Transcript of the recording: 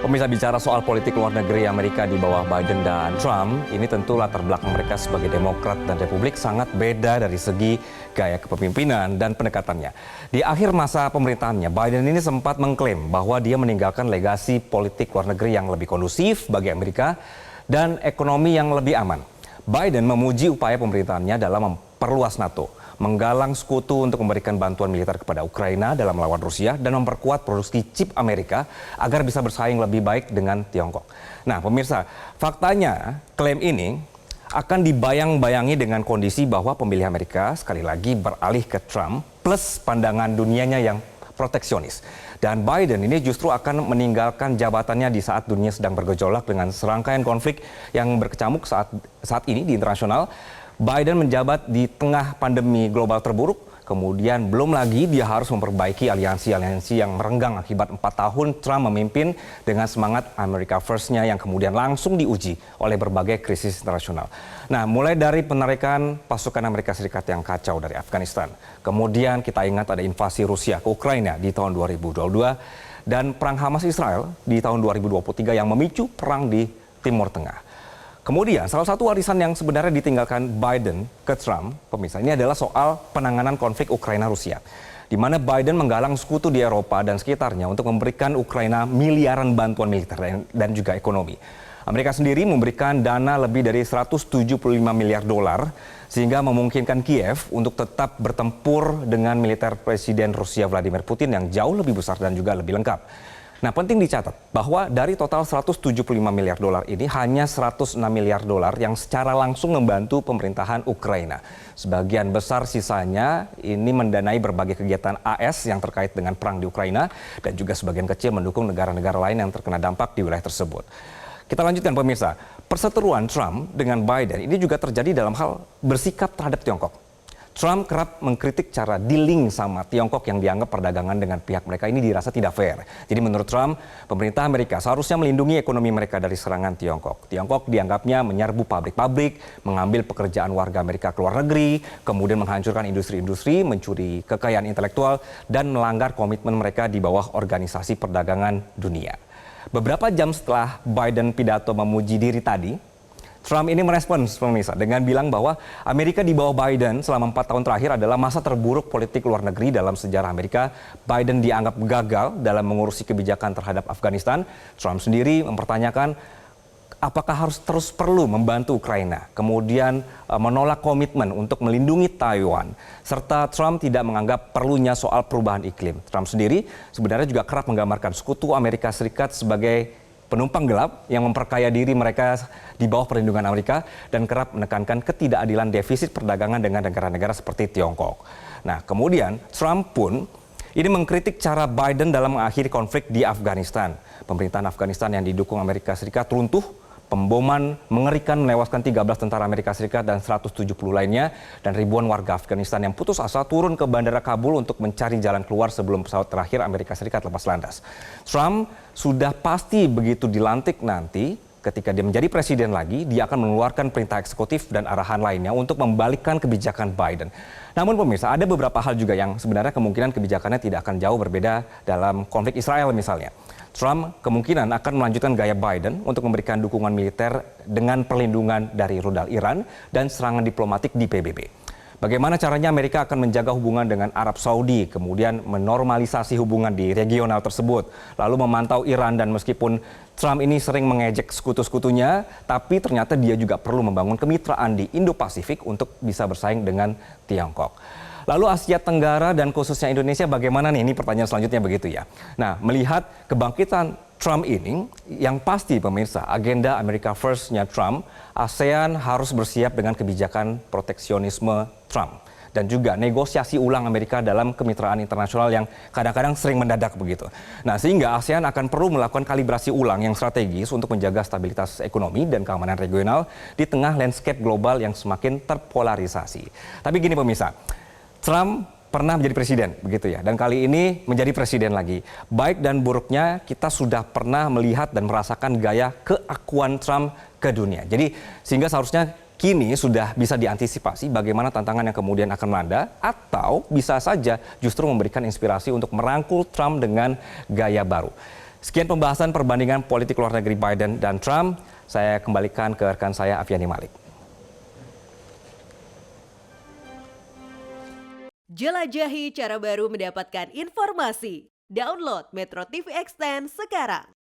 Pemirsa, bicara soal politik luar negeri Amerika di bawah Biden dan Trump, ini tentu latar belakang mereka sebagai Demokrat dan Republik sangat beda dari segi gaya kepemimpinan dan pendekatannya. Di akhir masa pemerintahannya, Biden ini sempat mengklaim bahwa dia meninggalkan legasi politik luar negeri yang lebih kondusif bagi Amerika dan ekonomi yang lebih aman. Biden memuji upaya pemerintahannya dalam memperluas NATO, menggalang sekutu untuk memberikan bantuan militer kepada Ukraina dalam melawan Rusia dan memperkuat produksi chip Amerika agar bisa bersaing lebih baik dengan Tiongkok. Nah, pemirsa, faktanya klaim ini akan dibayang-bayangi dengan kondisi bahwa pemilih Amerika sekali lagi beralih ke Trump plus pandangan dunianya yang proteksionis. Dan Biden ini justru akan meninggalkan jabatannya di saat dunia sedang bergejolak dengan serangkaian konflik yang berkecamuk saat ini di internasional. Biden menjabat di tengah pandemi global terburuk, kemudian belum lagi dia harus memperbaiki aliansi-aliansi yang merenggang akibat 4 tahun Trump memimpin dengan semangat America First-nya yang kemudian langsung diuji oleh berbagai krisis internasional. Nah, mulai dari penarikan pasukan Amerika Serikat yang kacau dari Afghanistan, kemudian kita ingat ada invasi Rusia ke Ukraina di tahun 2022, dan perang Hamas Israel di tahun 2023 yang memicu perang di Timur Tengah. Kemudian salah satu warisan yang sebenarnya ditinggalkan Biden ke Trump, pemirsa, ini adalah soal penanganan konflik Ukraina-Rusia, di mana Biden menggalang sekutu di Eropa dan sekitarnya untuk memberikan Ukraina miliaran bantuan militer dan juga ekonomi. Amerika sendiri memberikan dana lebih dari 175 miliar dolar sehingga memungkinkan Kiev untuk tetap bertempur dengan militer Presiden Rusia Vladimir Putin yang jauh lebih besar dan juga lebih lengkap. Nah, penting dicatat bahwa dari total 175 miliar dolar ini hanya 106 miliar dolar yang secara langsung membantu pemerintahan Ukraina. Sebagian besar sisanya ini mendanai berbagai kegiatan AS yang terkait dengan perang di Ukraina dan juga sebagian kecil mendukung negara-negara lain yang terkena dampak di wilayah tersebut. Kita lanjutkan, pemirsa. Perseteruan Trump dengan Biden ini juga terjadi dalam hal bersikap terhadap Tiongkok. Trump kerap mengkritik cara dealing sama Tiongkok yang dianggap perdagangan dengan pihak mereka ini dirasa tidak fair. Jadi menurut Trump, pemerintah Amerika seharusnya melindungi ekonomi mereka dari serangan Tiongkok. Tiongkok dianggapnya menyerbu pabrik-pabrik, mengambil pekerjaan warga Amerika ke luar negeri, kemudian menghancurkan industri-industri, mencuri kekayaan intelektual, dan melanggar komitmen mereka di bawah Organisasi Perdagangan Dunia. Beberapa jam setelah Biden pidato memuji diri tadi, Trump ini merespons, pemirsa, dengan bilang bahwa Amerika di bawah Biden selama 4 tahun terakhir adalah masa terburuk politik luar negeri dalam sejarah Amerika. Biden dianggap gagal dalam mengurusi kebijakan terhadap Afghanistan. Trump sendiri mempertanyakan apakah harus terus perlu membantu Ukraina, kemudian menolak komitmen untuk melindungi Taiwan, serta Trump tidak menganggap perlunya soal perubahan iklim. Trump sendiri sebenarnya juga kerap menggambarkan sekutu Amerika Serikat sebagai penumpang gelap yang memperkaya diri mereka di bawah perlindungan Amerika dan kerap menekankan ketidakadilan defisit perdagangan dengan negara-negara seperti Tiongkok. Nah, kemudian Trump pun ini mengkritik cara Biden dalam mengakhiri konflik di Afghanistan. Pemerintahan Afghanistan yang didukung Amerika Serikat runtuh, pemboman mengerikan menewaskan 13 tentara Amerika Serikat dan 170 lainnya, dan ribuan warga Afghanistan yang putus asa turun ke bandara Kabul untuk mencari jalan keluar sebelum pesawat terakhir Amerika Serikat lepas landas. Trump sudah pasti begitu dilantik nanti, ketika dia menjadi presiden lagi, dia akan mengeluarkan perintah eksekutif dan arahan lainnya untuk membalikkan kebijakan Biden. Namun pemirsa, ada beberapa hal juga yang sebenarnya kemungkinan kebijakannya tidak akan jauh berbeda dalam konflik Israel misalnya. Trump kemungkinan akan melanjutkan gaya Biden untuk memberikan dukungan militer dengan perlindungan dari rudal Iran dan serangan diplomatik di PBB. Bagaimana caranya Amerika akan menjaga hubungan dengan Arab Saudi, kemudian menormalisasi hubungan di regional tersebut, lalu memantau Iran, dan meskipun Trump ini sering mengejek sekutu-sekutunya, tapi ternyata dia juga perlu membangun kemitraan di Indo-Pasifik untuk bisa bersaing dengan Tiongkok. Lalu Asia Tenggara dan khususnya Indonesia bagaimana nih? Ini pertanyaan selanjutnya begitu ya. Nah, melihat kebangkitan Trump ini, yang pasti pemirsa, agenda America First-nya Trump, ASEAN harus bersiap dengan kebijakan proteksionisme Trump. Dan juga negosiasi ulang Amerika dalam kemitraan internasional yang kadang-kadang sering mendadak begitu. Nah, sehingga ASEAN akan perlu melakukan kalibrasi ulang yang strategis untuk menjaga stabilitas ekonomi dan keamanan regional di tengah landscape global yang semakin terpolarisasi. Tapi gini pemirsa, Trump pernah menjadi presiden, begitu ya. Dan kali ini menjadi presiden lagi. Baik dan buruknya kita sudah pernah melihat dan merasakan gaya keakuan Trump ke dunia. Jadi sehingga seharusnya kini sudah bisa diantisipasi bagaimana tantangan yang kemudian akan melanda, atau bisa saja justru memberikan inspirasi untuk merangkul Trump dengan gaya baru. Sekian pembahasan perbandingan politik luar negeri Biden dan Trump. Saya kembalikan ke rekan saya Afiani Malik. Jelajahi cara baru mendapatkan informasi. Download Metro TV Extend sekarang.